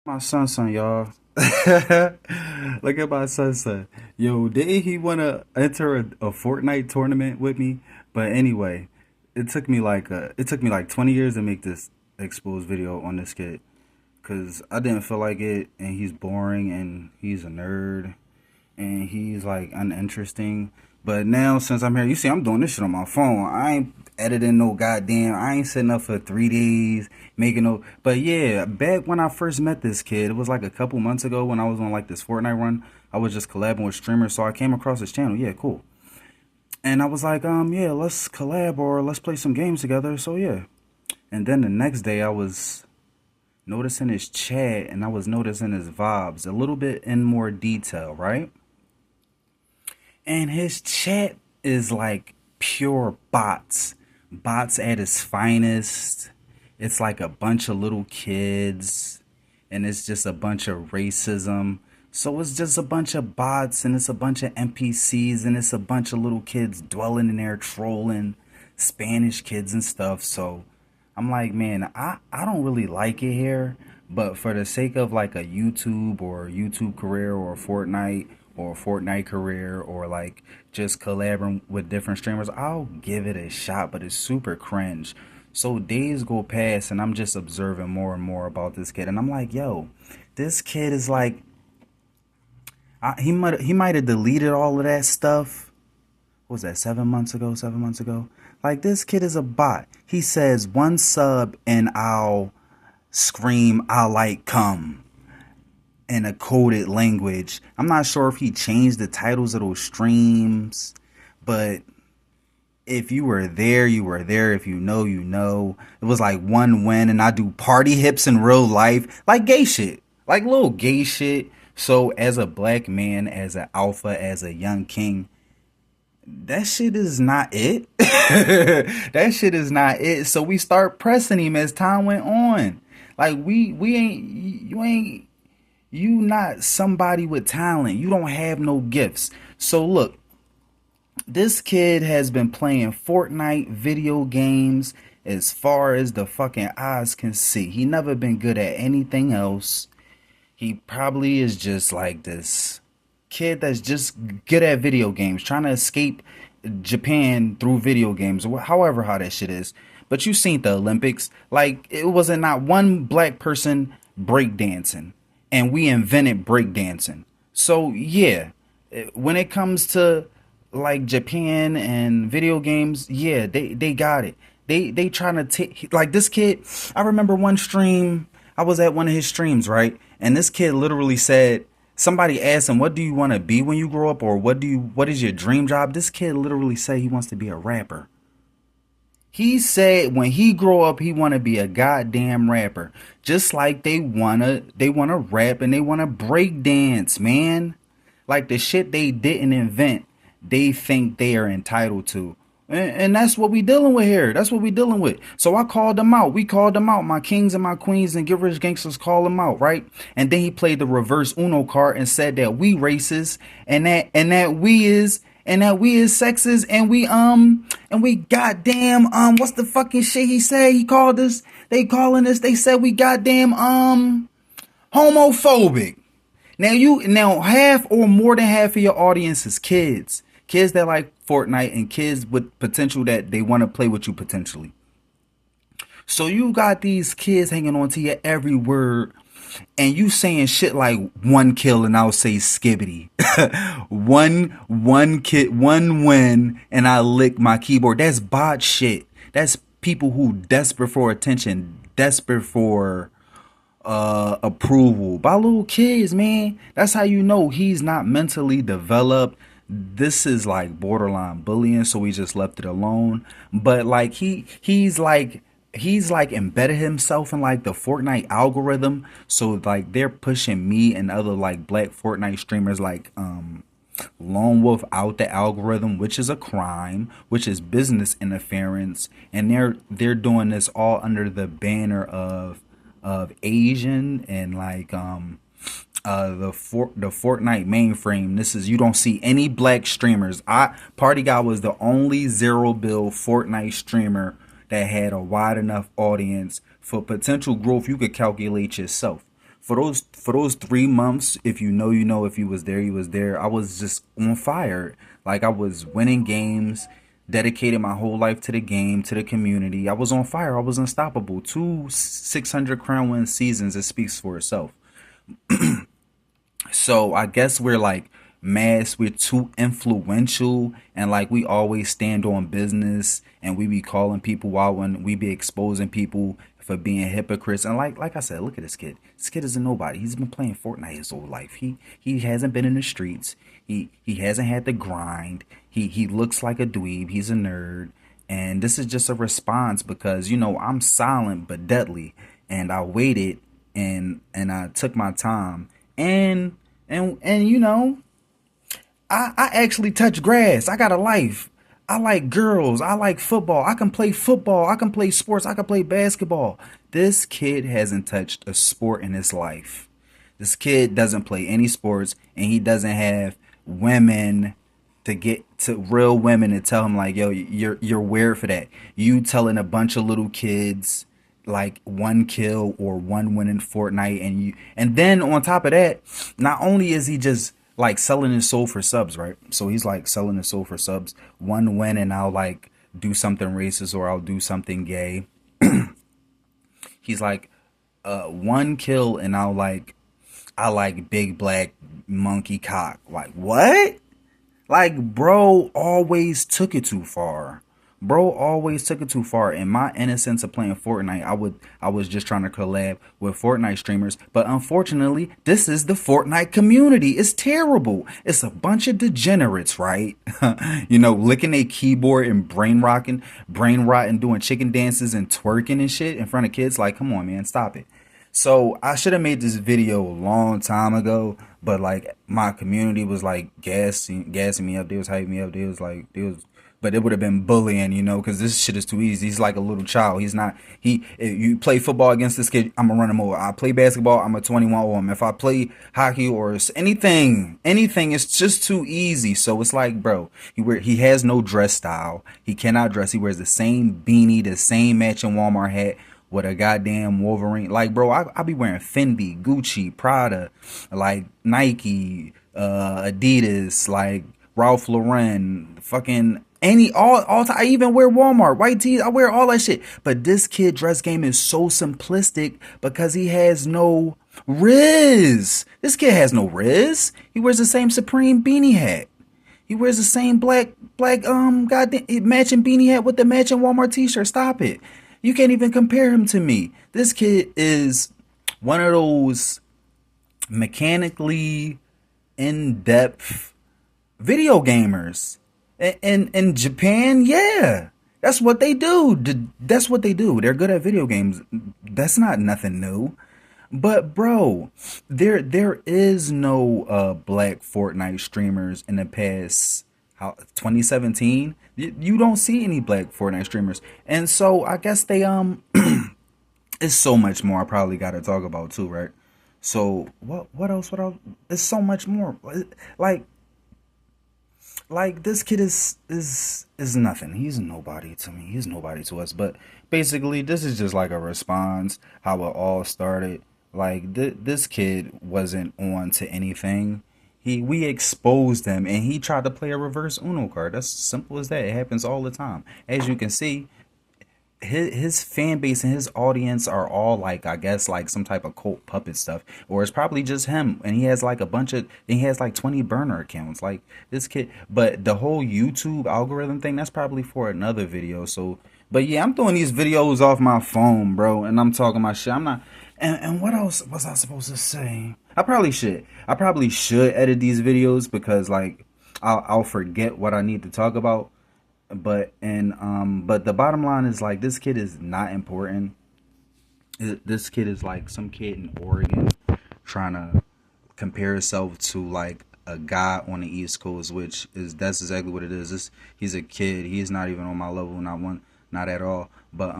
My son, y'all. Look at my son. Yo, didn't he want to enter a Fortnite tournament with me? But anyway, it took me like 20 years to make this exposed video on this kid, cause I didn't feel like it, and he's boring, and he's a nerd, and he's like uninteresting. But now since I'm here, you see, I'm doing this shit on my phone. I ain't editing no goddamn. I ain't sitting up for 3 days making no. But yeah, back when I first met this kid, it was like a couple months ago when I was on like this Fortnite run. I was just collabing with streamers, so I came across his channel. Yeah, cool. And I was like, yeah, let's collab or let's play some games together. So yeah. And then the next day, I was noticing his chat and I was noticing his vibes a little bit in more detail, right? And his chat is like pure bots. Bots at its finest. It's like a bunch of little kids. And it's just a bunch of racism. So it's just a bunch of bots and it's a bunch of NPCs and it's a bunch of little kids dwelling in there trolling Spanish kids and stuff. So I'm like, man, I don't really like it here, but for the sake of like a YouTube career or a Fortnite career or like just collaborating with different streamers, I'll give it a shot, but it's super cringe. So days go past and I'm just observing more and more about this kid and I'm like, yo, this kid is like he might have deleted all of that stuff. What was that, 7 months ago? 7 months ago? Like this kid is a bot. He says one sub and I'll scream I like come in a coded language. I'm not sure if he changed the titles of those streams, but if you were there, you were there. If you know, you know. It was like one win, and I do party hips in real life, like gay shit, like little gay shit. So, as a black man, as an alpha, as a young king, that shit is not it. That shit is not it. So we start pressing him as time went on. Like we ain't you not somebody with talent. You don't have no gifts. So look, this kid has been playing Fortnite video games as far as the fucking eyes can see. He never been good at anything else. He probably is just like this kid that's just good at video games, trying to escape Japan through video games, or however how that shit is. But you seen the Olympics, like it wasn't not one black person breakdancing, and we invented breakdancing. So yeah, when it comes to like Japan and video games, yeah, they got it. They trying to take like this kid. I remember one stream. I was at one of his streams, right? And this kid literally said, somebody asked him, "What do you want to be when you grow up?" or what is your dream job?" This kid literally said he wants to be a rapper. He said when he grow up, he want to be a goddamn rapper. Just like they wanna rap and they wanna break dance, man. Like the shit they didn't invent, they think they are entitled to. And that's what we dealing with here. That's what we dealing with. So I called them out. We called them out. My kings and my queens and get rich gangsters call them out, right? And then he played the reverse Uno card and said that we racist and that we is sexist and we goddamn what's the fucking shit he said? He called us. They calling us. They said we goddamn homophobic. Now half or more than half of your audience is kids. Kids that like Fortnite and kids with potential that they want to play with you potentially. So you got these kids hanging on to your every word and you saying shit like one kill and I'll say skibbity. One win and I lick my keyboard. That's bot shit. That's people who desperate for attention, desperate for approval by little kids, man. That's how you know he's not mentally developed. This is like borderline bullying, so we just left it alone. But like he's like embedded himself in like the Fortnite algorithm. So like they're pushing me and other like black Fortnite streamers like Lone Wolf out the algorithm, which is a crime, which is business interference, and they're doing this all under the banner of Asian and like the Fortnite mainframe. This is, you don't see any black streamers. Party Guy was the only zero bill Fortnite streamer that had a wide enough audience for potential growth you could calculate yourself. For those 3 months, if you know, you know, if you was there, you was there. I was just on fire. Like I was winning games, dedicated my whole life to the game, to the community. I was on fire. I was unstoppable. Two 600 crown win seasons. It speaks for itself. So I guess we're like mass, we're too influential, and like we always stand on business, and we be calling people out when we be exposing people for being hypocrites. And like I said, look at this kid. This kid is a nobody. He's been playing Fortnite his whole life. He hasn't been in the streets. He hasn't had to grind. He looks like a dweeb. He's a nerd. And this is just a response because, you know, I'm silent but deadly. And I waited, and I took my time, and you know, I actually touch grass. I got a life. I like girls. I like football. I can play football. I can play sports. I can play basketball. This kid hasn't touched a sport in his life. This kid doesn't play any sports, and he doesn't have women to get to, real women to tell him like, yo, you're weird for that. You telling a bunch of little kids like one kill or one win in Fortnite, and then on top of that, not only is he just like selling his soul for subs, right? So he's like selling his soul for subs. One win and I'll like do something racist or I'll do something gay. He's like one kill and I like big black monkey cock. Like what? Like bro always took it too far. Bro always took it too far. In my innocence of playing Fortnite, I was just trying to collab with Fortnite streamers. But unfortunately, this is the Fortnite community. It's terrible. It's a bunch of degenerates, right? You know, licking a keyboard and brain rotting, doing chicken dances and twerking and shit in front of kids. Like, come on, man, stop it. So I should have made this video a long time ago, but like my community was like gassing me up. They was hyping me up. But it would have been bullying, you know, because this shit is too easy. He's like a little child. He's not. If you play football against this kid, I'm gonna run him over. I play basketball, I'm a 21 over him. If I play hockey or anything, it's just too easy. So it's like, bro, he has no dress style. He cannot dress. He wears the same beanie, the same matching Walmart hat with a goddamn Wolverine. Like, bro, I be wearing Fendi, Gucci, Prada, like Nike, Adidas, like Ralph Lauren, fucking all time. I even wear Walmart white tees. I wear all that shit. But this kid dress game is so simplistic because he has no riz. This kid has no riz. He wears the same Supreme beanie hat. He wears the same black goddamn matching beanie hat with the matching Walmart t-shirt. Stop it. You can't even compare him to me. This kid is one of those mechanically in-depth video gamers. In Japan, yeah, that's what they do. That's what they do. They're good at video games. That's not nothing new. But bro, there is no black Fortnite streamers in the past 2017. You don't see any black Fortnite streamers, and so I guess they it's so much more I probably got to talk about too, right? So what else? What else? It's so much more. Like this kid is nothing. He's nobody to me. He's nobody to us. But basically, this is just like a response how it all started. Like this kid wasn't on to anything. We exposed him, and he tried to play a reverse Uno card. That's simple as that. It happens all the time. As you can see, his fan base and his audience are all like, I guess, like some type of cult puppet stuff, or it's probably just him, and he has like he has like 20 burner accounts, like this kid. But the whole YouTube algorithm thing, that's probably for another video. So but yeah, I'm doing these videos off my phone, bro, and I'm talking my shit. I'm not. And what else was I supposed to say? I probably should edit these videos because like I'll forget what I need to talk about. But the bottom line is like this kid is not important. This kid is like some kid in Oregon trying to compare himself to like a guy on the East Coast, that's exactly what it is. He's a kid. He's not even on my level, not at all. But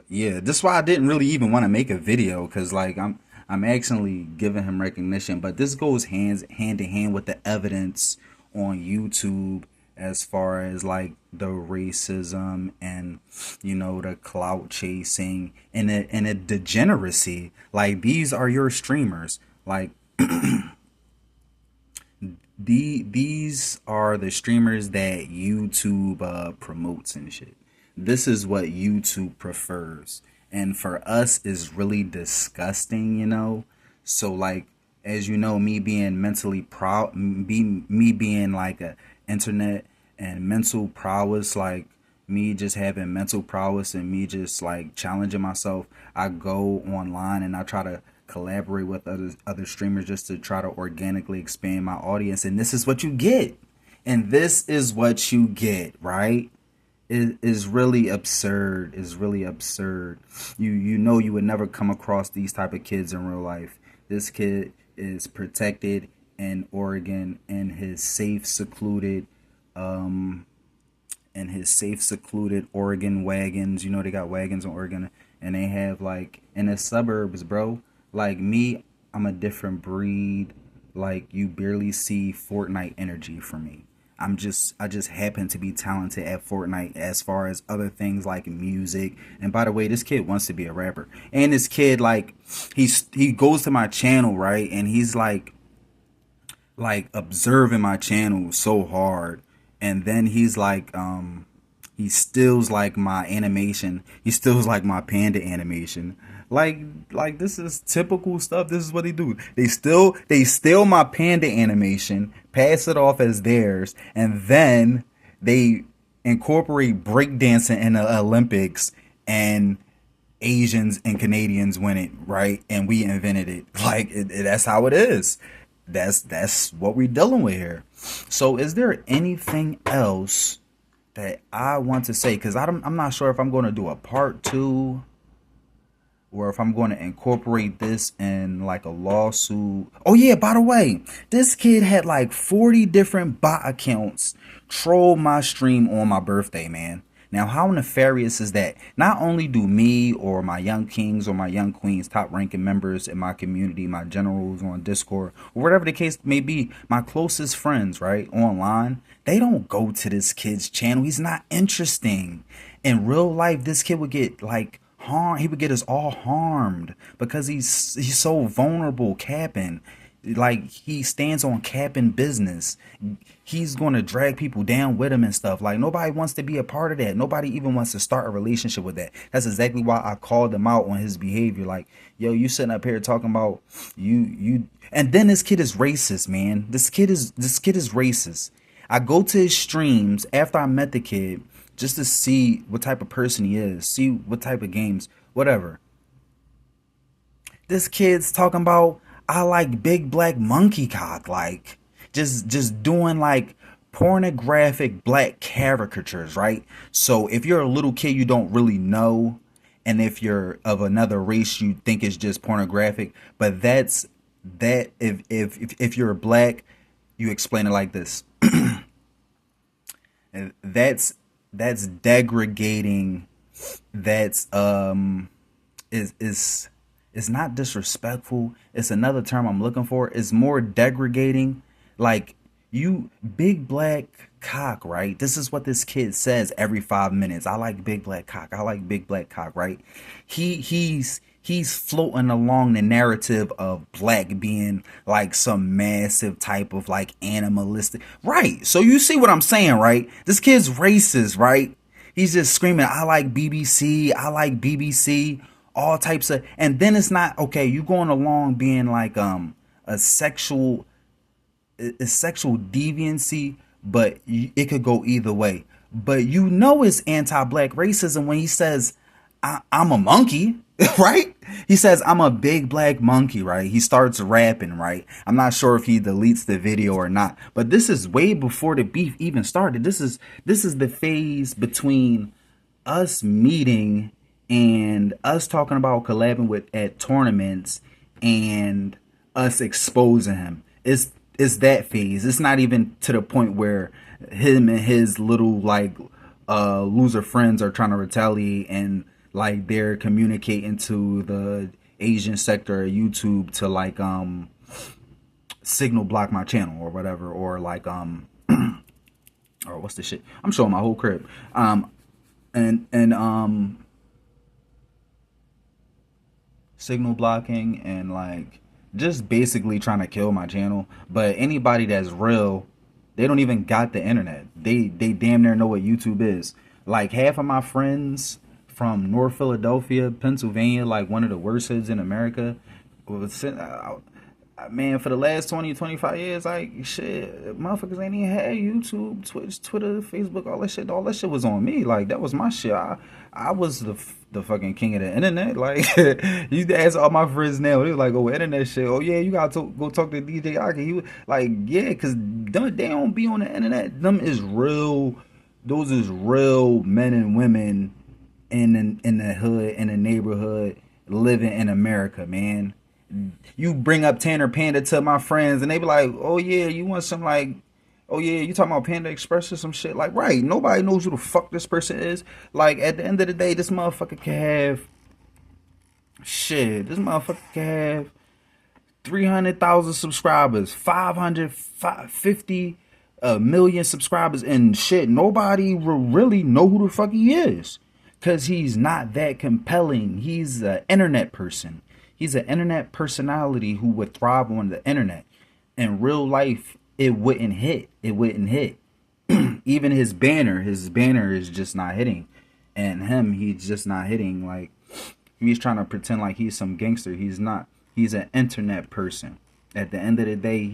this is why I didn't really even want to make a video, because like I'm actually giving him recognition. But this goes hand in hand with the evidence on YouTube as far as like the racism and the clout chasing and the degeneracy. Like these are your streamers. Like these are the streamers that YouTube promotes and shit. This is what YouTube prefers, and for us is really disgusting. So like, as you know, me being mentally proud, me being like a internet and mental prowess, like me just having mental prowess and me just like challenging myself. I go online and I try to collaborate with other streamers just to try to organically expand my audience, and this is what you get. And this is what you get, right? It is really absurd. It's really absurd. You would never come across these type of kids in real life. This kid is protected in Oregon in his safe, secluded Oregon wagons. They got wagons in Oregon, and they have like in the suburbs, bro. Like me, I'm a different breed. Like you barely see Fortnite energy from me. I just happen to be talented at Fortnite as far as other things like music. And by the way, this kid wants to be a rapper. And this kid like he goes to my channel, right? And he's like observing my channel so hard, and then he's like he stills like my animation, he stills like my panda animation, like this is typical stuff. This is what they do. They steal my panda animation, pass it off as theirs, and then they incorporate breakdancing in the Olympics, and Asians and Canadians win it, right? And we invented it. Like that's how it is. That's what we're dealing with here. So, is there anything else that I want to say? Because I'm not sure if I'm going to do a part two or if I'm going to incorporate this in like a lawsuit. Oh yeah, by the way, this kid had like 40 different bot accounts troll my stream on my birthday, man. Now, how nefarious is that? Not only do me or my young kings or my young queens, top ranking members in my community, my generals on Discord, or whatever the case may be, my closest friends, right, online, they don't go to this kid's channel. He's not interesting. In real life, this kid would get like harm. He would get us all harmed because he's so vulnerable, capping. Like he stands on capping business. He's going to drag people down with him and stuff. Like nobody wants to be a part of that. Nobody even wants to start a relationship with that. That's exactly why I called him out on his behavior. Like, yo, you sitting up here talking about you and then this kid is racist, man. This kid is racist. I go to his streams after I met the kid just to see what type of person he is, see what type of games, whatever. This kid's talking about I like big black monkey cock, like just doing like pornographic black caricatures, right? So if you're a little kid you don't really know, and if you're of another race you think it's just pornographic, but that if you're black, you explain it like this. And that's degrading. That's is it's not disrespectful. It's another term I'm looking for. It's more degrading. Like you big black cock, right? This is what this kid says every 5 minutes. I like big black cock. I like big black cock, right? He's floating along the narrative of black being like some massive type of like animalistic, right? So you see what I'm saying, right? This kid's racist, right? He's just screaming, I like BBC, I like BBC, all types of, and then it's not okay. You going along being like a sexual deviancy, but it could go either way. But it's anti-black racism when he says I'm a monkey, right? He says I'm a big black monkey, right? He starts rapping, right? I'm not sure if he deletes the video or not, but this is way before the beef even started. This is the phase between us meeting and us talking about collabing with at tournaments and us exposing him. It's that phase. It's not even to the point where him and his little like loser friends are trying to retaliate and like they're communicating to the Asian sector of YouTube to like signal block my channel or whatever, or like or what's the shit? I'm showing my whole crib. And signal blocking and like just basically trying to kill my channel. But anybody that's real, they don't even got the internet. They damn near know what YouTube is. Like half of my friends from North Philadelphia, Pennsylvania, like one of the worst hoods in America, was man, for the last 20, 25 years, like, shit, motherfuckers ain't even had YouTube, Twitch, Twitter, Facebook, all that shit. All that shit was on me. Like, that was my shit. I was the fucking king of the internet. Like, you ask all my friends now, they're like, oh, internet shit. Oh, yeah, you gotta go talk to DJ Aki. He was like, yeah, because they don't be on the internet. Them is real, those is real men and women in the hood, in the neighborhood, living in America, man. You bring up Tanner Panda to my friends and they be like, oh yeah, you want some like, oh yeah, you talking about Panda Express or some shit. Like, right, nobody knows who the fuck this person is. Like, at the end of the day, this motherfucker can have shit. This motherfucker can have 300,000 subscribers, 550 million subscribers, and shit. Nobody will really know who the fuck he is because he's not that compelling. He's an internet person. He's an internet personality who would thrive on the internet. In real life, it wouldn't hit. It wouldn't hit. Even his banner is just not hitting. And he's just not hitting. Like, he's trying to pretend like he's some gangster. He's not. He's an internet person. At the end of the day,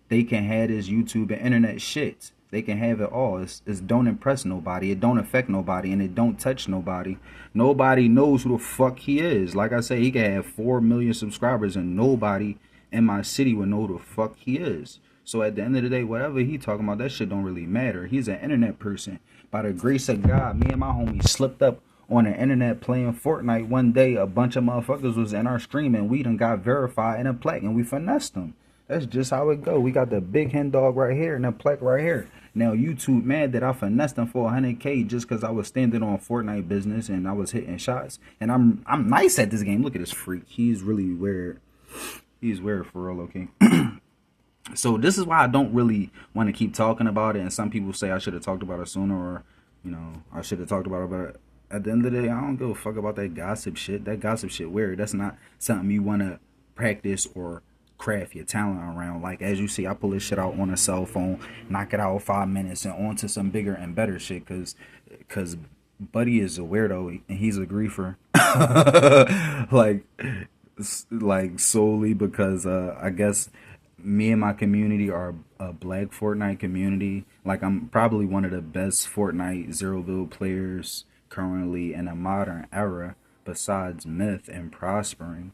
they can have his YouTube and internet shit. They can have it all. It's don't impress nobody. It don't affect nobody, and it don't touch nobody. Nobody knows who the fuck he is. Like I say, he can have 4 million subscribers, and nobody in my city would know who the fuck he is. So at the end of the day, whatever he talking about, that shit don't really matter. He's an internet person. By the grace of God, me and my homie slipped up on the internet playing Fortnite one day. A bunch of motherfuckers was in our stream, and we done got verified in a plaque, and we finessed them. That's just how it go. We got the big hen dog right here and the plaque right here. Now YouTube mad that I finessed them for 100K just because I was standing on Fortnite business and I was hitting shots. And I'm nice at this game. Look at this freak. He's really weird. He's weird for real, okay? So this is why I don't really want to keep talking about it. And some people say I should have talked about it sooner, or, you know, I should have talked about it. But at the end of the day, I don't give a fuck about that gossip shit. That gossip shit weird. That's not something you want to practice or craft your talent around. Like, as you see, I pull this shit out on a cell phone, knock it out 5 minutes, and on to some bigger and better shit. Cause Buddy is a weirdo and he's a griefer. like solely because I guess me and my community are a black Fortnite community. Like, I'm probably one of the best Fortnite zero build players currently in a modern era, besides Myth and Prospering.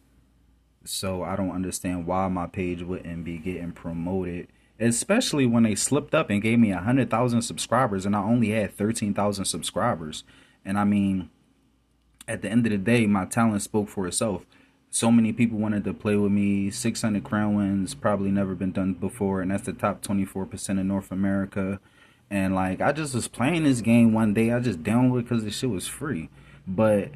So I don't understand why my page wouldn't be getting promoted, especially when they slipped up and gave me 100,000 subscribers and I only had 13,000 subscribers. And I mean, at the end of the day, my talent spoke for itself. So many people wanted to play with me. 600 crown wins, probably never been done before, and that's the top 24% of North America. And like, I just was playing this game one day. I just downloaded it because the shit was free. But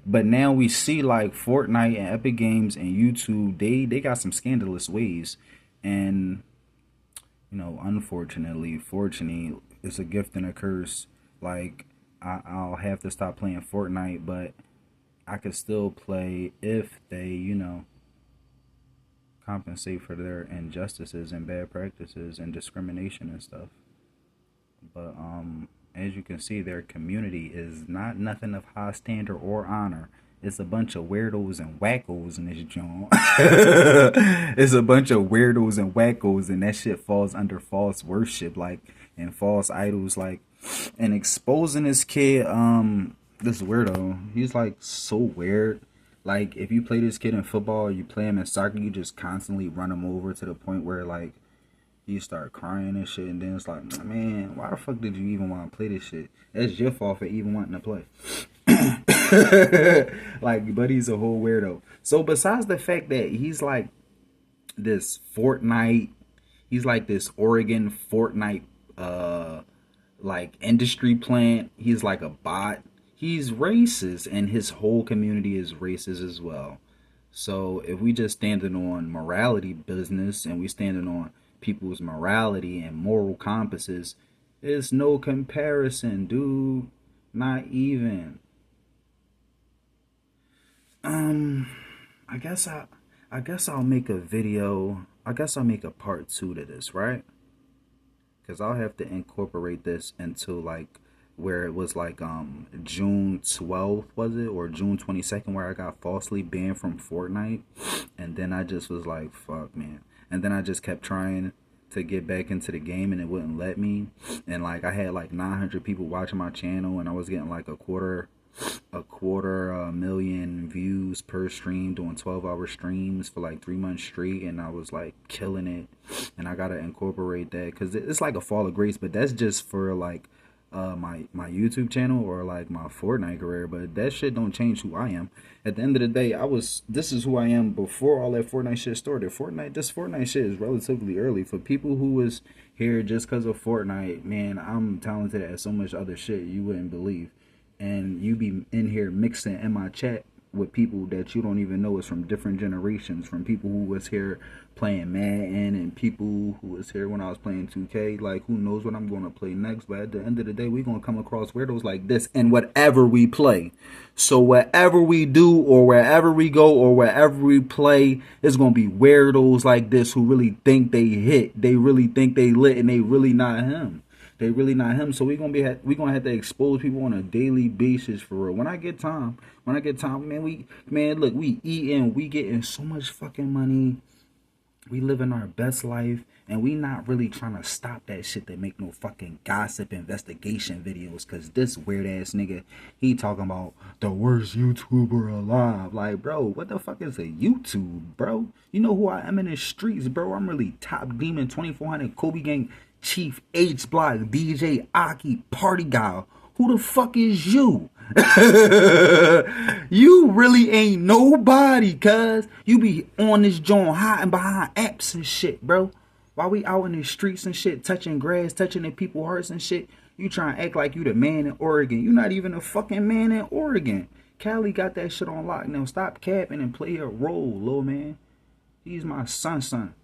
now we see like Fortnite and Epic Games and YouTube, they got some scandalous ways. And, you know, fortunately, it's a gift and a curse. Like, I'll have to stop playing Fortnite, but I could still play if they, you know, compensate for their injustices and bad practices and discrimination and stuff. But as you can see, their community is not nothing of high standard or honor. It's a bunch of weirdos and wackos in this joint. It's a bunch of weirdos and wackos, and that shit falls under false worship, like, and false idols, like, and exposing this kid, this weirdo. He's like so weird. Like, if you play this kid in football, you play him in soccer, you just constantly run him over to the point where like you start crying and shit, and then it's like, man, why the fuck did you even want to play this shit? That's your fault for even wanting to play. Like, Buddy's a whole weirdo. So besides the fact that he's like this Fortnite, he's like this Oregon Fortnite like industry plant, he's like a bot, he's racist, and his whole community is racist as well. So if we just standing on morality business and we standing on people's morality and moral compasses, It's no comparison, dude. Not even. Um, I guess I guess I'll make a video. I guess I'll make a part two to this, right? Because I'll have to incorporate this into like where it was like June 12th, was it, or June 22nd, where I got falsely banned from Fortnite. And then I just was like, fuck, man. And then I just kept trying to get back into the game and it wouldn't let me. And like I had like 900 people watching my channel and I was getting like a quarter million views per stream, doing 12-hour streams for like 3 months straight, and I was like killing it. And I gotta incorporate that because it's like a fall of grace, but that's just for like my YouTube channel or like my Fortnite career. But that shit don't change who I am. At the end of the day, this is who I am before all that Fortnite shit started. This Fortnite shit is relatively early for people who was here just because of Fortnite. Man, I'm talented at so much other shit you wouldn't believe. And you be in here mixing in my chat with people that you don't even know is from different generations, from people who was here playing Madden and people who was here when I was playing 2K. Like, who knows what I'm going to play next, but at the end of the day, we're going to come across weirdos like this in whatever we play. So whatever we do or wherever we go or wherever we play, it's going to be weirdos like this who really think they hit, they really think they lit, and they really not him. They really not him. So we gonna have to expose people on a daily basis for real. When I get time, man, look, we eating, we getting so much fucking money. We living our best life, and we not really trying to stop that shit that make no fucking gossip investigation videos. Cause this weird ass nigga, he talking about the worst YouTuber alive. Like, bro, what the fuck is a YouTube, bro? You know who I am in the streets, bro? I'm really Top Demon 2400 Kobe Gang Chief H Block DJ Aki Party Guy. Who the fuck is you? You really ain't nobody, cuz. You be on this joint hiding behind apps and shit, bro. While we out in the streets and shit, touching grass, touching the people's hearts and shit, you trying to act like you the man in Oregon. You not even a fucking man in Oregon. Cali got that shit on lock. Now stop capping and play a role, little man. He's my son.